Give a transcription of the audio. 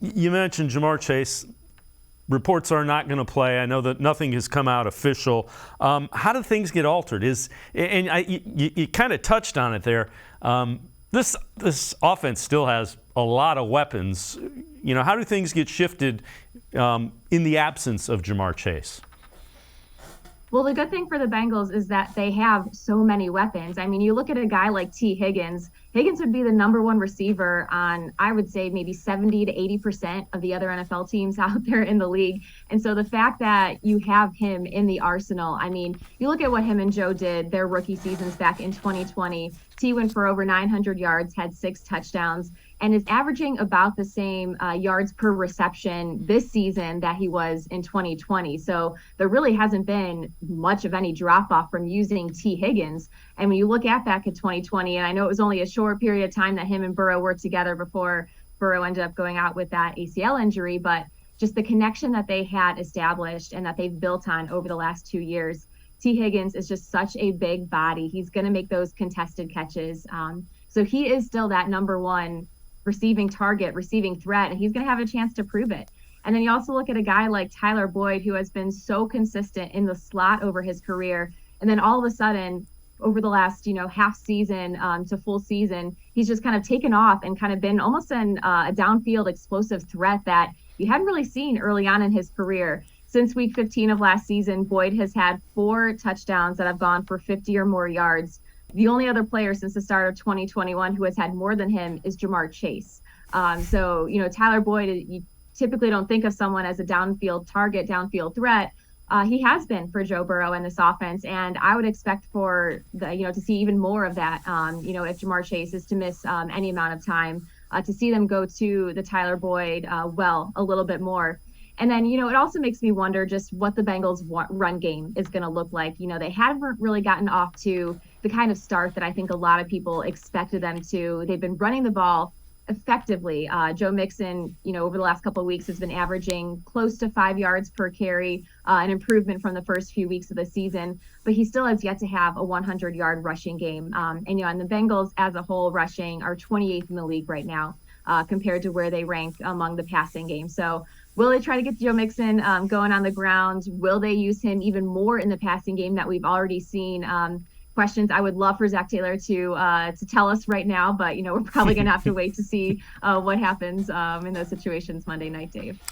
You mentioned Jamar Chase. Reports are not going to play. I know that nothing has come out official. How do things get altered? You kind of touched on it there. This offense still has a lot of weapons. How do things get shifted in the absence of Jamar Chase? Well, the good thing for the Bengals is that they have so many weapons. I mean, you look at a guy like T. Higgins. Higgins would be the number one receiver on, I would say, maybe 70 to 80% of the other NFL teams out there in the league. And so the fact that you have him in the arsenal, I mean, you look at what him and Joe did their rookie seasons back in 2020. T went for over 900 yards, had 6 touchdowns, and is averaging about the same yards per reception this season that he was in 2020. So there really hasn't been much of any drop off from using T. Higgins. And when you look at back at 2020, and I know it was only a short period of time that him and Burrow were together before Burrow ended up going out with that ACL injury, but just the connection that they had established and that they've built on over the last 2 years. T. Higgins is just such a big body. He's going to make those contested catches. So he is still that number one receiving target, receiving threat, and he's going to have a chance to prove it. And then you also look at a guy like Tyler Boyd, who has been so consistent in the slot over his career. And then all of a sudden, over the last, half season to full season, he's just kind of taken off and kind of been almost a downfield explosive threat that you hadn't really seen early on in his career. Since week 15 of last season, Boyd has had 4 touchdowns that have gone for 50 or more yards. The only other player since the start of 2021 who has had more than him is Jamar Chase. So, Tyler Boyd, you typically don't think of someone as a downfield target, downfield threat. He has been for Joe Burrow in this offense, and I would expect for to see even more of that. If Jamar Chase is to miss any amount of time, to see them go to the Tyler Boyd a little bit more. And then, it also makes me wonder just what the Bengals' run game is going to look like. They haven't really gotten off to the kind of start that I think a lot of people expected them to. They've been running the ball effectively. Joe Mixon, over the last couple of weeks has been averaging close to 5 yards per carry, an improvement from the first few weeks of the season, but he still has yet to have a 100-yard rushing game. And the Bengals as a whole rushing are 28th in the league right now, compared to where they rank among the passing game. So will they try to get Joe Mixon going on the ground? Will they use him even more in the passing game that we've already seen? Questions I would love for Zach Taylor to tell us right now, but we're probably going to have to wait to see what happens in those situations Monday night, Dave.